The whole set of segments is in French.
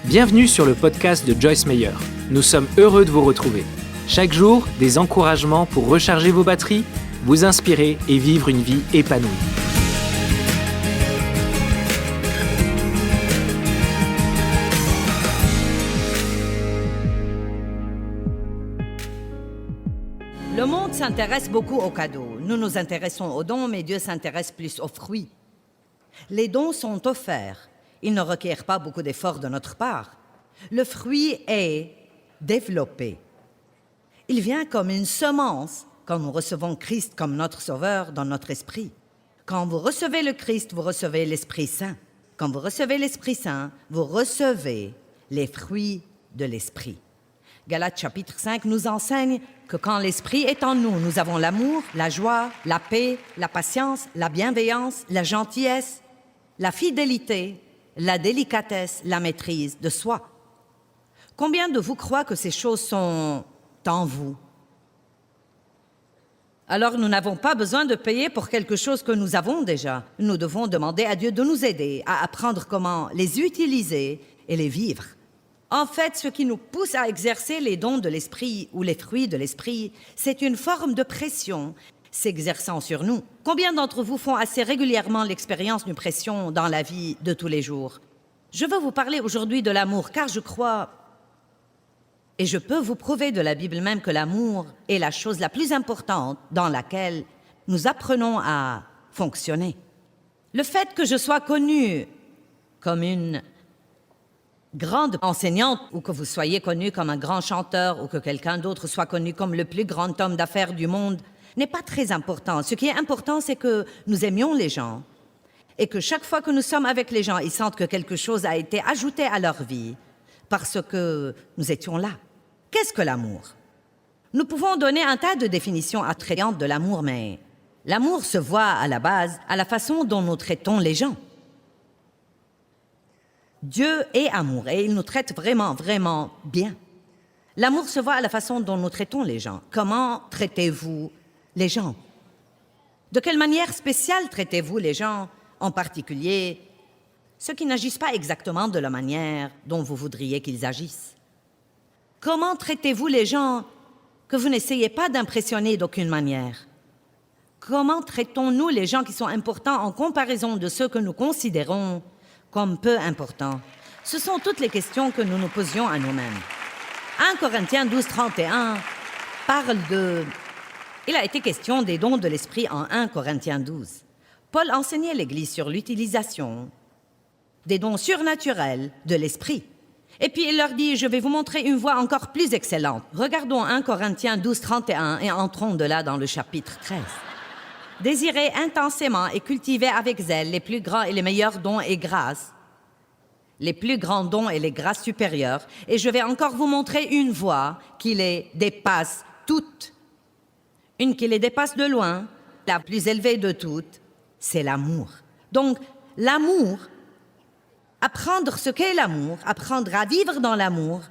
Bienvenue sur le podcast de Joyce Meyer. Nous sommes heureux de vous retrouver. Chaque jour, des encouragements pour recharger vos batteries, vous inspirer et vivre une vie épanouie. Le monde s'intéresse beaucoup aux cadeaux. Nous nous intéressons aux dons, mais Dieu s'intéresse plus aux fruits. Les dons sont offerts. Ils ne requièrent pas beaucoup d'efforts de notre part. Le fruit est développé. Il vient comme une semence quand nous recevons Christ comme notre Sauveur dans notre esprit. Quand vous recevez le Christ, vous recevez l'Esprit Saint. Quand vous recevez l'Esprit Saint, vous recevez les fruits de l'Esprit. Galates chapitre 5 nous enseigne que quand l'Esprit est en nous, nous avons l'amour, la joie, la paix, la patience, la bienveillance, la gentillesse, la fidélité, la délicatesse, la maîtrise de soi. Combien de vous croient que ces choses sont en vous? Alors nous n'avons pas besoin de payer pour quelque chose que nous avons déjà. Nous devons demander à Dieu de nous aider à apprendre comment les utiliser et les vivre. En fait, ce qui nous pousse à exercer les dons de l'esprit ou les fruits de l'esprit, c'est une forme de pression s'exerçant sur nous. Combien d'entre vous font assez régulièrement l'expérience d'une pression dans la vie de tous les jours? Je veux vous parler aujourd'hui de l'amour, car je crois, et je peux vous prouver de la Bible même, que l'amour est la chose la plus importante dans laquelle nous apprenons à fonctionner. Le fait que je sois connue comme une grande enseignante, ou que vous soyez connu comme un grand chanteur, ou que quelqu'un d'autre soit connu comme le plus grand homme d'affaires du monde, n'est pas très important. Ce qui est important, c'est que nous aimions les gens et que chaque fois que nous sommes avec les gens, ils sentent que quelque chose a été ajouté à leur vie parce que nous étions là. Qu'est-ce que l'amour? Nous pouvons donner un tas de définitions attrayantes de l'amour, mais l'amour se voit à la base à la façon dont nous traitons les gens. Dieu est amour et il nous traite vraiment, vraiment bien. L'amour se voit à la façon dont nous traitons les gens. Comment traitez-vous les gens? De quelle manière spéciale traitez-vous les gens, en particulier ceux qui n'agissent pas exactement de la manière dont vous voudriez qu'ils agissent? Comment traitez-vous les gens que vous n'essayez pas d'impressionner d'aucune manière? Comment traitons-nous les gens qui sont importants en comparaison de ceux que nous considérons comme peu importants? Ce sont toutes les questions que nous nous posions à nous-mêmes. 1 Corinthiens 12, 31 parle de... Il a été question des dons de l'Esprit en 1 Corinthiens 12. Paul enseignait l'Église sur l'utilisation des dons surnaturels de l'Esprit. Et puis il leur dit, je vais vous montrer une voie encore plus excellente. Regardons 1 Corinthiens 12, 31 et entrons de là dans le chapitre 13. Désirez intensément et cultivez avec zèle les plus grands et les meilleurs dons et grâces, les plus grands dons et les grâces supérieures, et je vais encore vous montrer une voie qui les dépasse toutes. Une qui les dépasse de loin, la plus élevée de toutes, c'est l'amour. Donc, l'amour, apprendre ce qu'est l'amour, apprendre à vivre dans l'amour,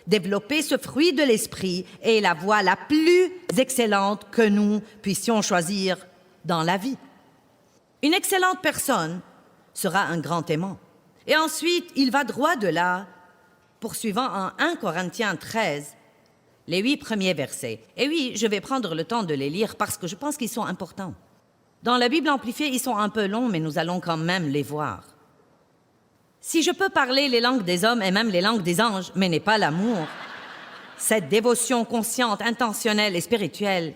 développer ce fruit de l'esprit est la voie la plus excellente que nous puissions choisir dans la vie. Une excellente personne sera un grand aimant. Et ensuite, il va droit de là, poursuivant en 1 Corinthiens 13, les 8 premiers versets. Et oui, je vais prendre le temps de les lire parce que je pense qu'ils sont importants. Dans la Bible amplifiée, ils sont un peu longs, mais nous allons quand même les voir. Si je peux parler les langues des hommes et même les langues des anges, mais n'ai pas l'amour, cette dévotion consciente, intentionnelle et spirituelle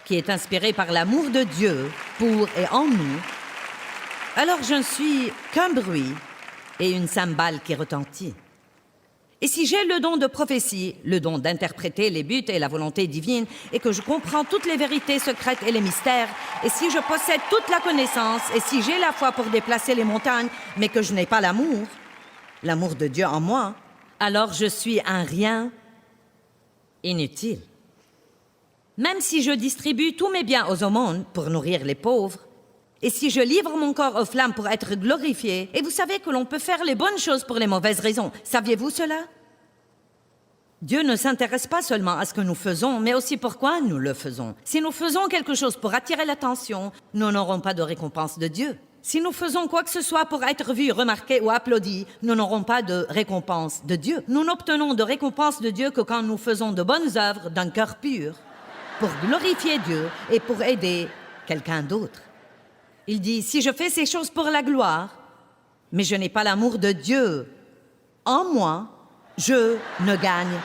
qui est inspirée par l'amour de Dieu pour et en nous, alors je ne suis qu'un bruit et une cymbale qui retentit. Et si j'ai le don de prophétie, le don d'interpréter les buts et la volonté divine, et que je comprends toutes les vérités secrètes et les mystères, et si je possède toute la connaissance, et si j'ai la foi pour déplacer les montagnes, mais que je n'ai pas l'amour de Dieu en moi, alors je suis un rien inutile. Même si je distribue tous mes biens aux aumônes pour nourrir les pauvres, et si je livre mon corps aux flammes pour être glorifié, et vous savez que l'on peut faire les bonnes choses pour les mauvaises raisons, saviez-vous cela? Dieu ne s'intéresse pas seulement à ce que nous faisons, mais aussi pourquoi nous le faisons. Si nous faisons quelque chose pour attirer l'attention, nous n'aurons pas de récompense de Dieu. Si nous faisons quoi que ce soit pour être vus, remarqués ou applaudis, nous n'aurons pas de récompense de Dieu. Nous n'obtenons de récompense de Dieu que quand nous faisons de bonnes œuvres d'un cœur pur, pour glorifier Dieu et pour aider quelqu'un d'autre. Il dit, si je fais ces choses pour la gloire, mais je n'ai pas l'amour de Dieu en moi, je ne gagne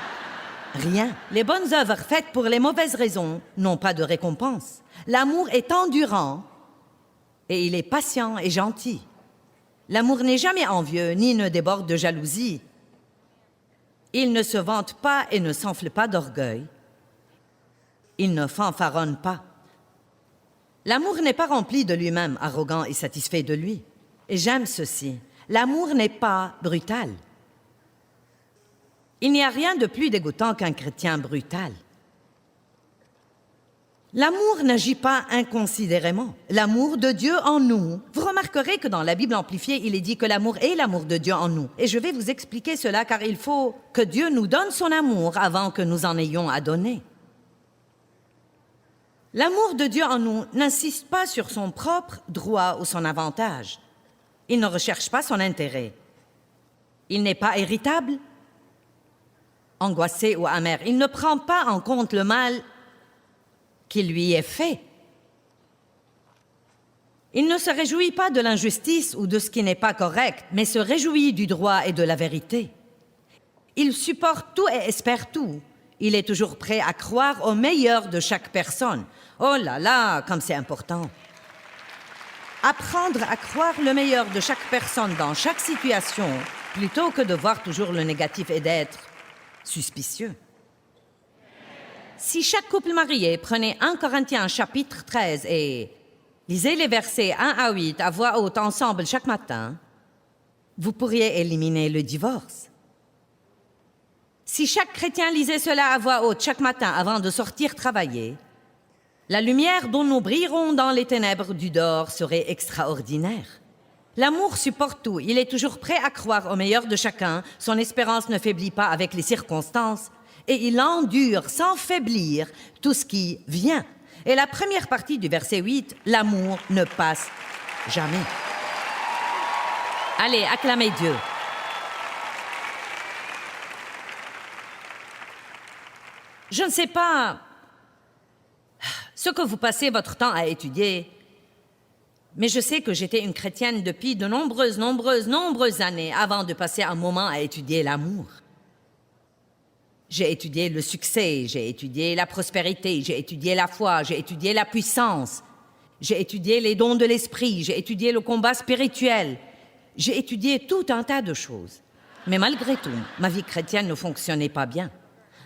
rien. Les bonnes œuvres faites pour les mauvaises raisons n'ont pas de récompense. L'amour est endurant et il est patient et gentil. L'amour n'est jamais envieux ni ne déborde de jalousie. Il ne se vante pas et ne s'enfle pas d'orgueil. Il ne fanfaronne pas. L'amour n'est pas rempli de lui-même, arrogant et satisfait de lui. Et j'aime ceci. L'amour n'est pas brutal. Il n'y a rien de plus dégoûtant qu'un chrétien brutal. L'amour n'agit pas inconsidérément. L'amour de Dieu en nous. Vous remarquerez que dans la Bible amplifiée, il est dit que l'amour est l'amour de Dieu en nous. Et je vais vous expliquer cela car il faut que Dieu nous donne son amour avant que nous en ayons à donner. L'amour de Dieu en nous n'insiste pas sur son propre droit ou son avantage. Il ne recherche pas son intérêt. Il n'est pas irritable, angoissé ou amer. Il ne prend pas en compte le mal qui lui est fait. Il ne se réjouit pas de l'injustice ou de ce qui n'est pas correct, mais se réjouit du droit et de la vérité. Il supporte tout et espère tout. Il est toujours prêt à croire au meilleur de chaque personne. Oh là là, comme c'est important. Apprendre à croire le meilleur de chaque personne dans chaque situation, plutôt que de voir toujours le négatif et d'être suspicieux. Si chaque couple marié prenait 1 Corinthiens chapitre 13 et lisait les versets 1 à 8 à voix haute ensemble chaque matin, vous pourriez éliminer le divorce. Si chaque chrétien lisait cela à voix haute chaque matin avant de sortir travailler, la lumière dont nous brillerons dans les ténèbres du dehors serait extraordinaire. L'amour supporte tout, il est toujours prêt à croire au meilleur de chacun, son espérance ne faiblit pas avec les circonstances, et il endure sans faiblir tout ce qui vient. Et la première partie du verset 8, l'amour ne passe jamais. Allez, acclamez Dieu. Je ne sais pas ce que vous passez votre temps à étudier, mais je sais que j'étais une chrétienne depuis de nombreuses années avant de passer un moment à étudier l'amour. J'ai étudié le succès, j'ai étudié la prospérité, j'ai étudié la foi, j'ai étudié la puissance, j'ai étudié les dons de l'esprit, j'ai étudié le combat spirituel, j'ai étudié tout un tas de choses. Mais malgré tout, ma vie chrétienne ne fonctionnait pas bien.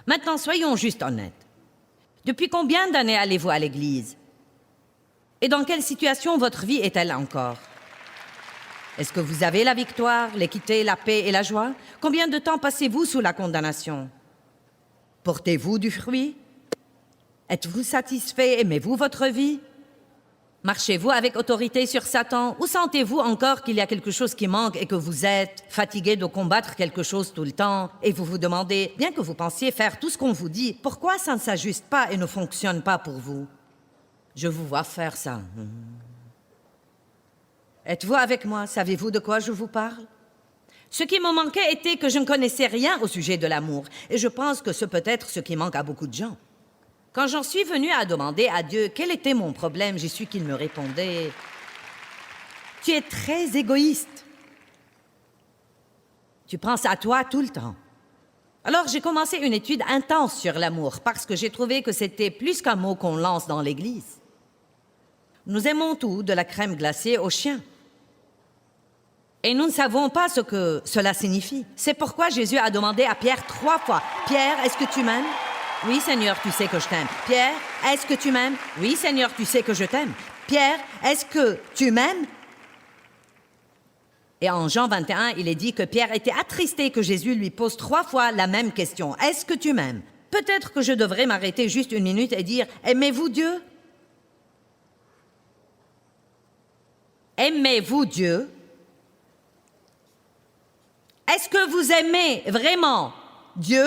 Maintenant, soyons juste honnêtes. Depuis combien d'années allez-vous à l'église? Et dans quelle situation votre vie est-elle encore? Est-ce que vous avez la victoire, l'équité, la paix et la joie? Combien de temps passez-vous sous la condamnation? Portez-vous du fruit? Êtes-vous satisfait? Aimez-vous votre vie? Marchez-vous avec autorité sur Satan? Ou sentez-vous encore qu'il y a quelque chose qui manque et que vous êtes fatigué de combattre quelque chose tout le temps et vous vous demandez, bien que vous pensiez faire tout ce qu'on vous dit, pourquoi ça ne s'ajuste pas et ne fonctionne pas pour vous? Je vous vois faire ça. Êtes-vous avec moi? Savez-vous de quoi je vous parle? Ce qui me manquait était que je ne connaissais rien au sujet de l'amour. Et je pense que c'est peut-être ce qui manque à beaucoup de gens. Quand j'en suis venue à demander à Dieu quel était mon problème, j'ai su qu'il me répondait « Tu es très égoïste. Tu penses à toi tout le temps. » Alors j'ai commencé une étude intense sur l'amour parce que j'ai trouvé que c'était plus qu'un mot qu'on lance dans l'Église. Nous aimons tout, de la crème glacée aux chiens. Et nous ne savons pas ce que cela signifie. C'est pourquoi Jésus a demandé à Pierre 3 fois, « Pierre, est-ce que tu m'aimes? » « Oui, Seigneur, tu sais que je t'aime. »« Pierre, est-ce que tu m'aimes? »« Oui, Seigneur, tu sais que je t'aime. »« Pierre, est-ce que tu m'aimes? » Et en Jean 21, il est dit que Pierre était attristé que Jésus lui pose 3 fois la même question. « Est-ce que tu m'aimes? » Peut-être que je devrais m'arrêter juste 1 minute et dire, « Aimez-vous Dieu? » Aimez-vous Dieu? Est-ce que vous aimez vraiment Dieu?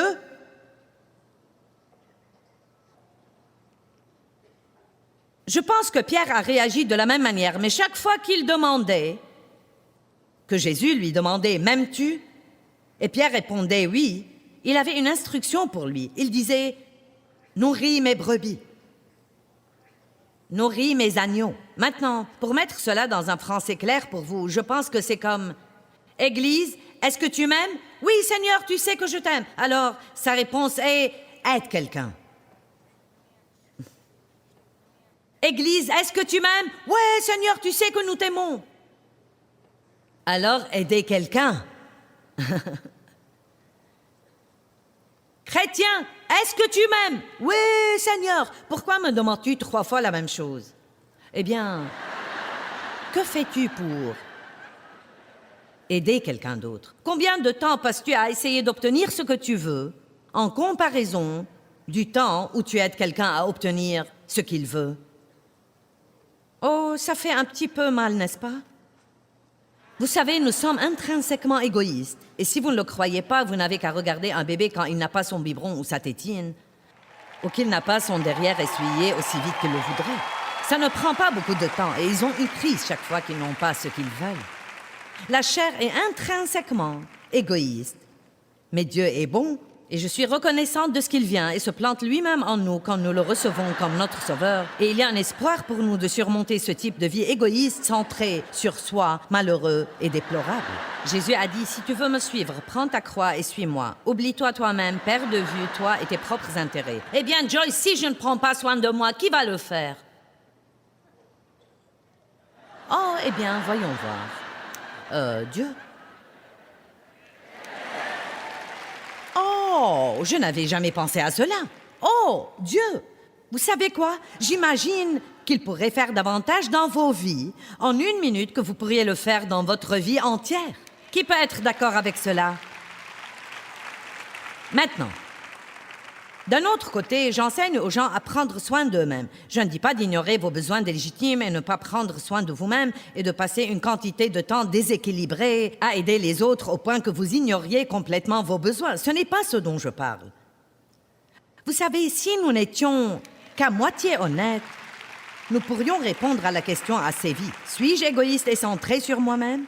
Je pense que Pierre a réagi de la même manière, mais chaque fois qu'il demandait, que Jésus lui demandait « M'aimes-tu » et Pierre répondait « Oui », il avait une instruction pour lui. Il disait « Nourris mes brebis, nourris mes agneaux ». Maintenant, pour mettre cela dans un français clair pour vous, je pense que c'est comme « Église, est-ce que tu m'aimes? Oui, Seigneur, tu sais que je t'aime. » Alors, sa réponse est « Aide quelqu'un. » Église, est-ce que tu m'aimes? Oui, Seigneur, tu sais que nous t'aimons. Alors, aidez quelqu'un. Chrétien, est-ce que tu m'aimes? Oui, Seigneur. Pourquoi me demandes-tu 3 fois la même chose? Eh bien, que fais-tu pour aider quelqu'un d'autre? Combien de temps passes-tu à essayer d'obtenir ce que tu veux en comparaison du temps où tu aides quelqu'un à obtenir ce qu'il veut? Oh, ça fait un petit peu mal, n'est-ce pas? Vous savez, nous sommes intrinsèquement égoïstes. Et si vous ne le croyez pas, vous n'avez qu'à regarder un bébé quand il n'a pas son biberon ou sa tétine, ou qu'il n'a pas son derrière essuyé aussi vite qu'il le voudrait. Ça ne prend pas beaucoup de temps et ils ont une crise chaque fois qu'ils n'ont pas ce qu'ils veulent. La chair est intrinsèquement égoïste. Mais Dieu est bon et je suis reconnaissante de ce qu'il vient et se plante lui-même en nous quand nous le recevons comme notre Sauveur. Et il y a un espoir pour nous de surmonter ce type de vie égoïste, centrée sur soi, malheureux et déplorable. Jésus a dit, si tu veux me suivre, prends ta croix et suis-moi. Oublie-toi toi-même, perds de vue toi et tes propres intérêts. Eh bien, Joyce, si je ne prends pas soin de moi, qui va le faire? Oh, eh bien, voyons voir. Dieu. Oh, je n'avais jamais pensé à cela. Oh, Dieu! Vous savez quoi? J'imagine qu'il pourrait faire davantage dans vos vies en 1 minute que vous pourriez le faire dans votre vie entière. Qui peut être d'accord avec cela? Maintenant, d'un autre côté, j'enseigne aux gens à prendre soin d'eux-mêmes. Je ne dis pas d'ignorer vos besoins légitimes et ne pas prendre soin de vous-même et de passer une quantité de temps déséquilibré à aider les autres au point que vous ignoriez complètement vos besoins. Ce n'est pas ce dont je parle. Vous savez, si nous n'étions qu'à moitié honnêtes, nous pourrions répondre à la question assez vite. Suis-je égoïste et centré sur moi-même?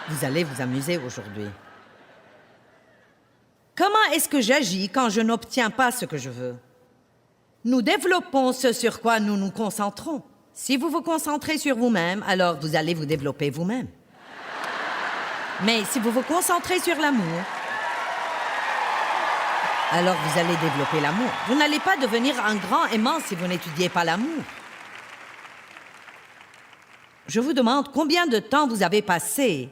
Vous allez vous amuser aujourd'hui. Comment est-ce que j'agis quand je n'obtiens pas ce que je veux? Nous développons ce sur quoi nous nous concentrons. Si vous vous concentrez sur vous-même, alors vous allez vous développer vous-même. Mais si vous vous concentrez sur l'amour, alors vous allez développer l'amour. Vous n'allez pas devenir un grand aimant si vous n'étudiez pas l'amour. Je vous demande combien de temps vous avez passé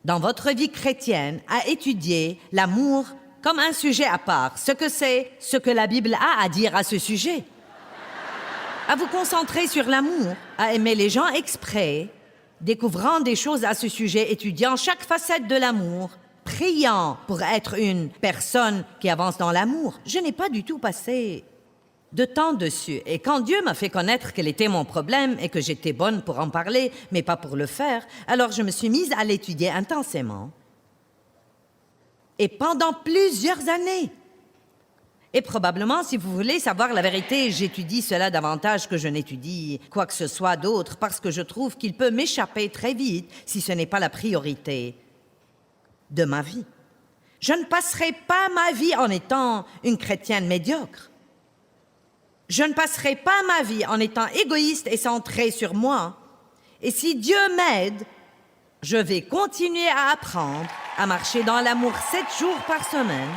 dans votre vie chrétienne à étudier l'amour comme un sujet à part, ce que c'est, ce que la Bible a à dire à ce sujet. À vous concentrer sur l'amour, à aimer les gens exprès, découvrant des choses à ce sujet, étudiant chaque facette de l'amour, priant pour être une personne qui avance dans l'amour. Je n'ai pas du tout passé de temps dessus. Et quand Dieu m'a fait connaître quel était mon problème et que j'étais bonne pour en parler, mais pas pour le faire, alors je me suis mise à l'étudier intensément. Et pendant plusieurs années. Et probablement, si vous voulez savoir la vérité, j'étudie cela davantage que je n'étudie quoi que ce soit d'autre, parce que je trouve qu'il peut m'échapper très vite si ce n'est pas la priorité de ma vie. Je ne passerai pas ma vie en étant une chrétienne médiocre. Je ne passerai pas ma vie en étant égoïste et centrée sur moi. Et si Dieu m'aide, je vais continuer à apprendre à marcher dans l'amour 7 jours par semaine,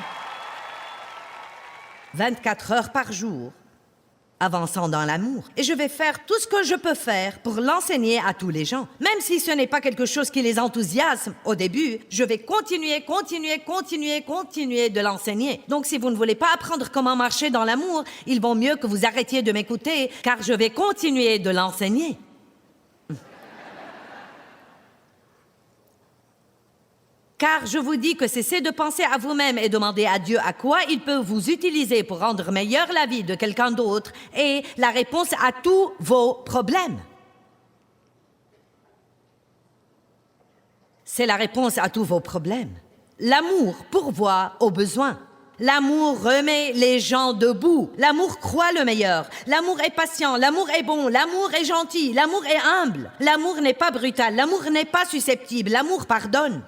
24 heures par jour, avançant dans l'amour. Et je vais faire tout ce que je peux faire pour l'enseigner à tous les gens. Même si ce n'est pas quelque chose qui les enthousiasme au début, je vais continuer de l'enseigner. Donc si vous ne voulez pas apprendre comment marcher dans l'amour, il vaut mieux que vous arrêtiez de m'écouter, car je vais continuer de l'enseigner. Car je vous dis que cessez de penser à vous-même et demandez à Dieu à quoi il peut vous utiliser pour rendre meilleure la vie de quelqu'un d'autre est la réponse à tous vos problèmes. C'est la réponse à tous vos problèmes. L'amour pourvoit aux besoins. L'amour remet les gens debout. L'amour croit le meilleur. L'amour est patient. L'amour est bon. L'amour est gentil. L'amour est humble. L'amour n'est pas brutal. L'amour n'est pas susceptible. L'amour pardonne.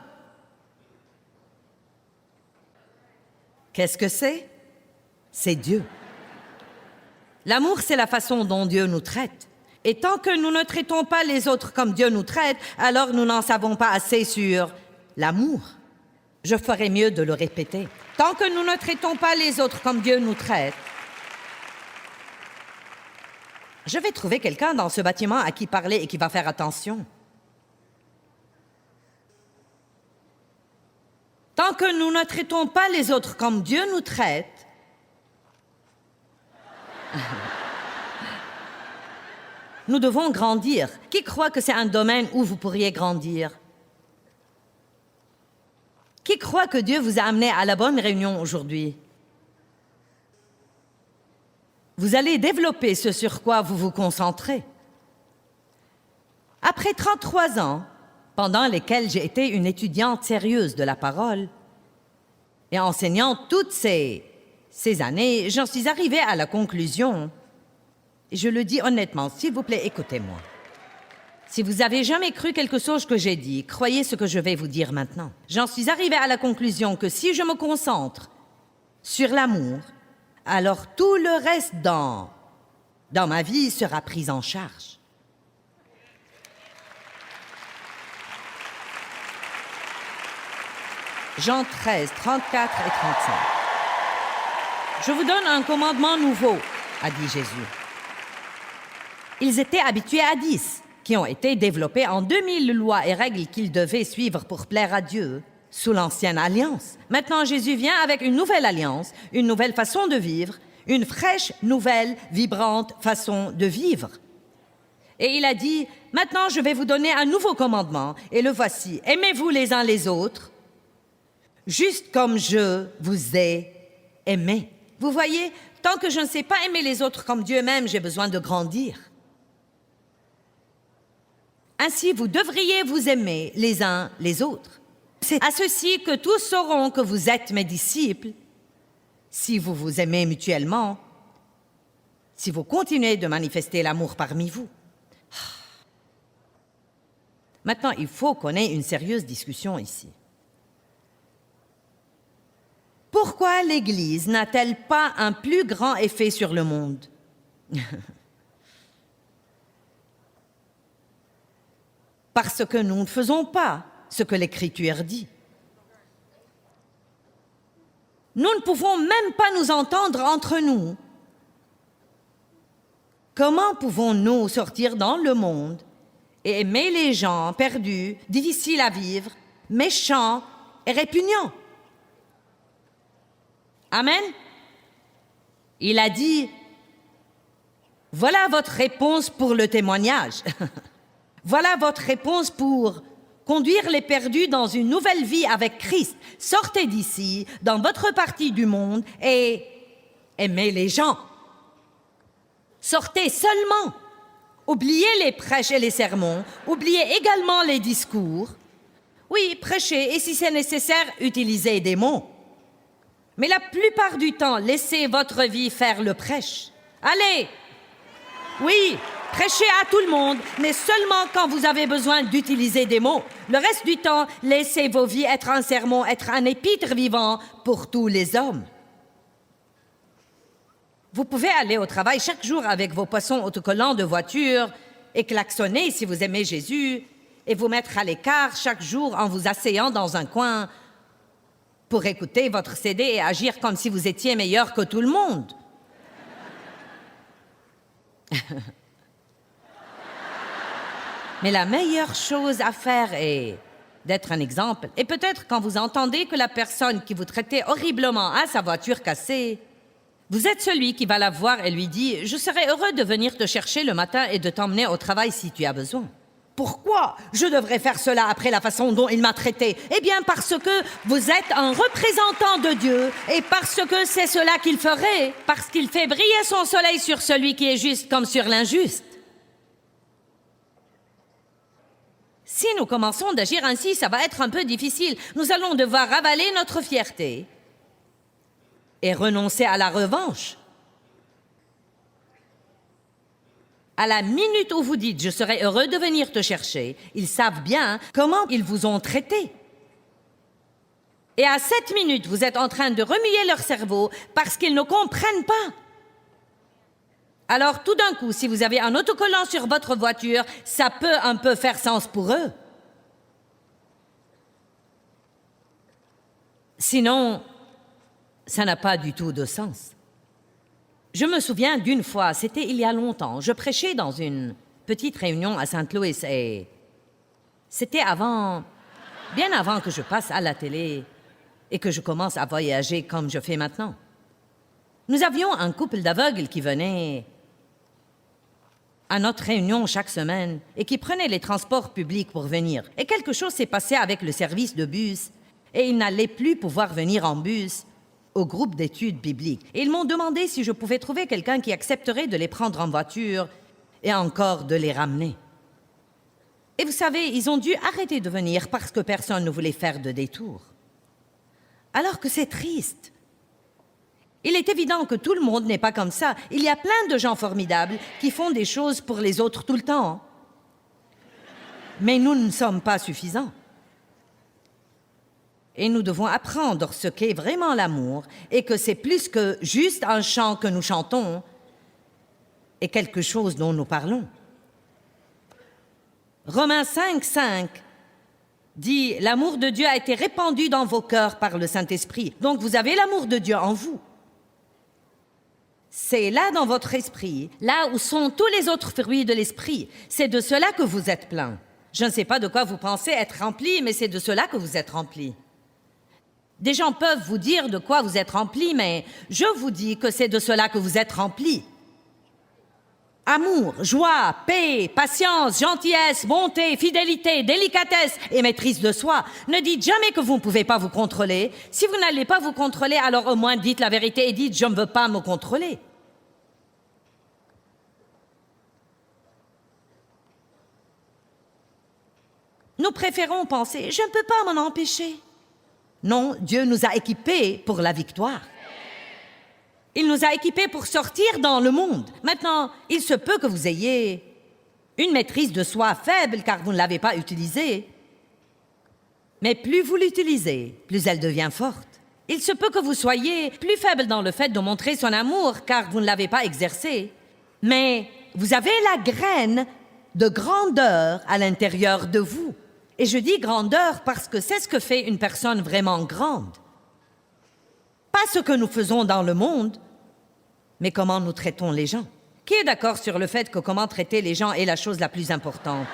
Qu'est-ce que c'est? C'est Dieu. L'amour, c'est la façon dont Dieu nous traite. Et tant que nous ne traitons pas les autres comme Dieu nous traite, alors nous n'en savons pas assez sur l'amour. Je ferais mieux de le répéter. Tant que nous ne traitons pas les autres comme Dieu nous traite, je vais trouver quelqu'un dans ce bâtiment à qui parler et qui va faire attention. Tant que nous ne traitons pas les autres comme Dieu nous traite, nous devons grandir. Qui croit que c'est un domaine où vous pourriez grandir? Qui croit que Dieu vous a amené à la bonne réunion aujourd'hui? Vous allez développer ce sur quoi vous vous concentrez. Après 33 ans, pendant lesquels j'ai été une étudiante sérieuse de la parole, et enseignant toutes ces années, j'en suis arrivée à la conclusion, et je le dis honnêtement, s'il vous plaît, écoutez-moi. Si vous avez jamais cru quelque chose que j'ai dit, croyez ce que je vais vous dire maintenant. J'en suis arrivée à la conclusion que si je me concentre sur l'amour, alors tout le reste dans ma vie sera pris en charge. Jean 13, 34 et 35. Je vous donne un commandement nouveau, a dit Jésus. Ils étaient habitués à 10, qui ont été développés en 2000 lois et règles qu'ils devaient suivre pour plaire à Dieu sous l'ancienne alliance. Maintenant, Jésus vient avec une nouvelle alliance, une nouvelle façon de vivre, une fraîche, nouvelle, vibrante façon de vivre. Et il a dit, maintenant je vais vous donner un nouveau commandement, et le voici, aimez-vous les uns les autres, juste comme je vous ai aimé. Vous voyez, tant que je ne sais pas aimer les autres comme Dieu m'aime, j'ai besoin de grandir. Ainsi, vous devriez vous aimer les uns les autres. C'est à ceci que tous sauront que vous êtes mes disciples, si vous vous aimez mutuellement, si vous continuez de manifester l'amour parmi vous. Maintenant, il faut qu'on ait une sérieuse discussion ici. Pourquoi l'Église n'a-t-elle pas un plus grand effet sur le monde? Parce que nous ne faisons pas ce que l'Écriture dit. Nous ne pouvons même pas nous entendre entre nous. Comment pouvons-nous sortir dans le monde et aimer les gens perdus, difficiles à vivre, méchants et répugnants? Amen. Il a dit, voilà votre réponse pour le témoignage. Voilà votre réponse pour conduire les perdus dans une nouvelle vie avec Christ. Sortez d'ici, dans votre partie du monde, et aimez les gens. Sortez seulement. Oubliez les prêches et les sermons. Oubliez également les discours. Oui, prêchez, et si c'est nécessaire, utilisez des mots. Mais la plupart du temps, laissez votre vie faire le prêche. Allez! Oui, prêchez à tout le monde, mais seulement quand vous avez besoin d'utiliser des mots. Le reste du temps, laissez vos vies être un sermon, être un épître vivant pour tous les hommes. Vous pouvez aller au travail chaque jour avec vos poissons autocollants de voiture et klaxonner si vous aimez Jésus et vous mettre à l'écart chaque jour en vous asseyant dans un coin pour écouter votre CD et agir comme si vous étiez meilleur que tout le monde. Mais la meilleure chose à faire est d'être un exemple. Et peut-être quand vous entendez que la personne qui vous traitait horriblement a sa voiture cassée, vous êtes celui qui va la voir et lui dit « Je serais heureux de venir te chercher le matin et de t'emmener au travail si tu as besoin. » Pourquoi je devrais faire cela après la façon dont il m'a traité? Eh bien, parce que vous êtes un représentant de Dieu et parce que c'est cela qu'il ferait, parce qu'il fait briller son soleil sur celui qui est juste comme sur l'injuste. Si nous commençons d'agir ainsi, ça va être un peu difficile. Nous allons devoir avaler notre fierté et renoncer à la revanche. À la minute où vous dites « je serai heureux de venir te chercher », ils savent bien comment ils vous ont traité. Et à cette minute, vous êtes en train de remuer leur cerveau parce qu'ils ne comprennent pas. Alors tout d'un coup, si vous avez un autocollant sur votre voiture, ça peut un peu faire sens pour eux. Sinon, ça n'a pas du tout de sens. Je me souviens d'une fois, c'était il y a longtemps, je prêchais dans une petite réunion à Saint-Louis et c'était bien avant que je passe à la télé et que je commence à voyager comme je fais maintenant. Nous avions un couple d'aveugles qui venait à notre réunion chaque semaine et qui prenait les transports publics pour venir. Et quelque chose s'est passé avec le service de bus et ils n'allaient plus pouvoir venir en bus au groupe d'études bibliques. Et ils m'ont demandé si je pouvais trouver quelqu'un qui accepterait de les prendre en voiture et encore de les ramener. Et vous savez, ils ont dû arrêter de venir parce que personne ne voulait faire de détour. Alors que c'est triste. Il est évident que tout le monde n'est pas comme ça. Il y a plein de gens formidables qui font des choses pour les autres tout le temps. Mais nous ne sommes pas suffisants. Et nous devons apprendre ce qu'est vraiment l'amour et que c'est plus que juste un chant que nous chantons et quelque chose dont nous parlons. Romains 5:5 dit « L'amour de Dieu a été répandu dans vos cœurs par le Saint-Esprit. » Donc vous avez l'amour de Dieu en vous. C'est là dans votre esprit, là où sont tous les autres fruits de l'esprit. C'est de cela que vous êtes plein. Je ne sais pas de quoi vous pensez être rempli, mais c'est de cela que vous êtes rempli. Des gens peuvent vous dire de quoi vous êtes rempli, mais je vous dis que c'est de cela que vous êtes rempli. Amour, joie, paix, patience, gentillesse, bonté, fidélité, délicatesse et maîtrise de soi. Ne dites jamais que vous ne pouvez pas vous contrôler. Si vous n'allez pas vous contrôler, alors au moins dites la vérité et dites « je ne veux pas me contrôler ». Nous préférons penser « je ne peux pas m'en empêcher ». Non, Dieu nous a équipés pour la victoire. Il nous a équipés pour sortir dans le monde. Maintenant, il se peut que vous ayez une maîtrise de soi faible car vous ne l'avez pas utilisée. Mais plus vous l'utilisez, plus elle devient forte. Il se peut que vous soyez plus faible dans le fait de montrer son amour car vous ne l'avez pas exercé. Mais vous avez la graine de grandeur à l'intérieur de vous. Et je dis grandeur parce que c'est ce que fait une personne vraiment grande. Pas ce que nous faisons dans le monde, mais comment nous traitons les gens. Qui est d'accord sur le fait que comment traiter les gens est la chose la plus importante?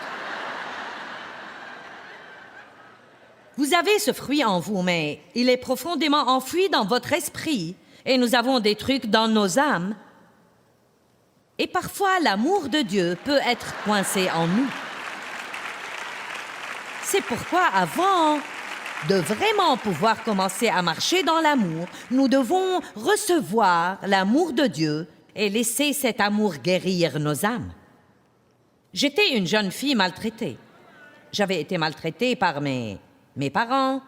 Vous avez ce fruit en vous, mais il est profondément enfoui dans votre esprit et nous avons des trucs dans nos âmes. Et parfois, l'amour de Dieu peut être coincé en nous. C'est pourquoi, avant de vraiment pouvoir commencer à marcher dans l'amour, nous devons recevoir l'amour de Dieu et laisser cet amour guérir nos âmes. J'étais une jeune fille maltraitée. J'avais été maltraitée par mes parents,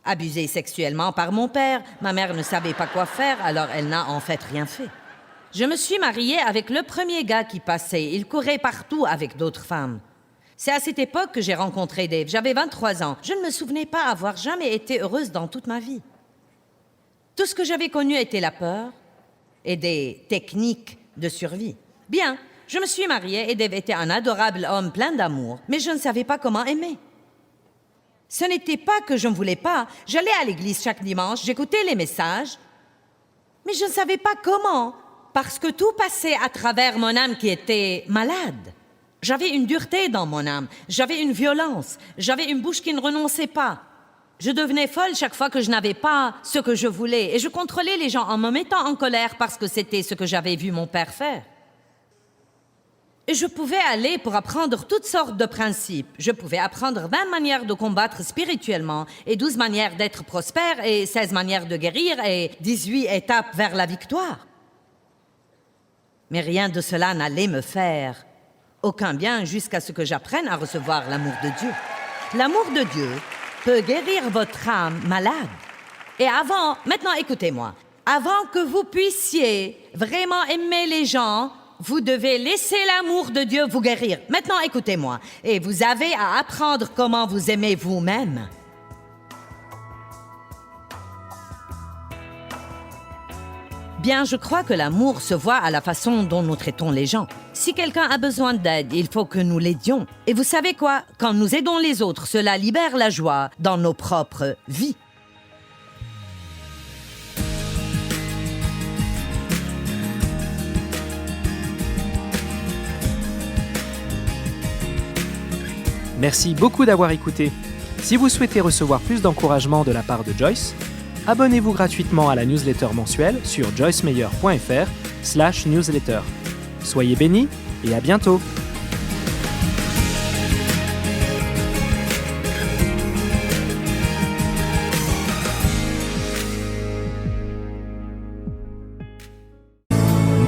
abusée sexuellement par mon père. Ma mère ne savait pas quoi faire, alors elle n'a en fait rien fait. Je me suis mariée avec le premier gars qui passait. Il courait partout avec d'autres femmes. C'est à cette époque que j'ai rencontré Dave. J'avais 23 ans. Je ne me souvenais pas avoir jamais été heureuse dans toute ma vie. Tout ce que j'avais connu était la peur et des techniques de survie. Bien, je me suis mariée et Dave était un adorable homme plein d'amour, mais je ne savais pas comment aimer. Ce n'était pas que je ne voulais pas. J'allais à l'église chaque dimanche, j'écoutais les messages, mais je ne savais pas comment, parce que tout passait à travers mon âme qui était malade. J'avais une dureté dans mon âme, j'avais une violence, j'avais une bouche qui ne renonçait pas. Je devenais folle chaque fois que je n'avais pas ce que je voulais et je contrôlais les gens en me mettant en colère parce que c'était ce que j'avais vu mon père faire. Et je pouvais aller pour apprendre toutes sortes de principes. Je pouvais apprendre 20 manières de combattre spirituellement et 12 manières d'être prospère et 16 manières de guérir et 18 étapes vers la victoire. Mais rien de cela n'allait me faire aucun bien jusqu'à ce que j'apprenne à recevoir l'amour de Dieu. L'amour de Dieu peut guérir votre âme malade. Et maintenant écoutez-moi, Avant que vous puissiez vraiment aimer les gens, vous devez laisser l'amour de Dieu vous guérir. Maintenant, écoutez-moi. Et vous avez à apprendre comment vous aimez vous-même. Bien, je crois que l'amour se voit à la façon dont nous traitons les gens. Si quelqu'un a besoin d'aide, il faut que nous l'aidions. Et vous savez quoi? Quand nous aidons les autres, cela libère la joie dans nos propres vies. Merci beaucoup d'avoir écouté. Si vous souhaitez recevoir plus d'encouragement de la part de Joyce, abonnez-vous gratuitement à la newsletter mensuelle sur joycemeyer.fr/newsletter. Soyez bénis et à bientôt.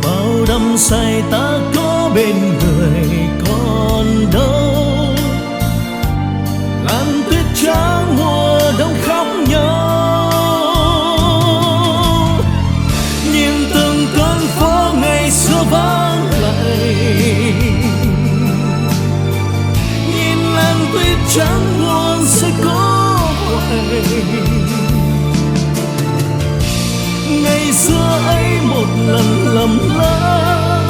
Bao đắm say ta có bên người còn đâu, làn tuyết trắng mùa đông khóc nhau, nhìn từng con phố ngày xưa vắng lặng, nhìn làn tuyết trắng buồn sẽ có quay. Ngày xưa ấy một lần lầm lỡ,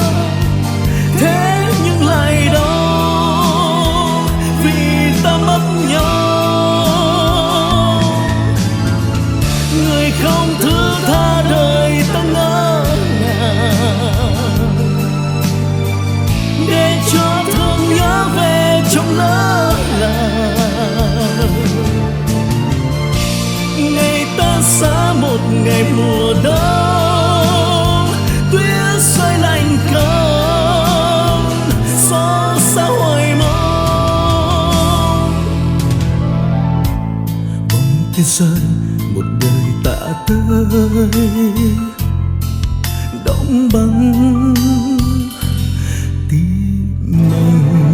thế nhưng lại đau vì ta mất nhau. Người không thứ tha đời ta ngỡ ngàng, để cho thương nhớ về trong lỡ làng. Ngày ta xa một ngày mùa đông, tuyết rơi lạnh cóng, xót xa hoài mong. Bóng tuyết rơi một đời ta tới, đóng băng tim mình.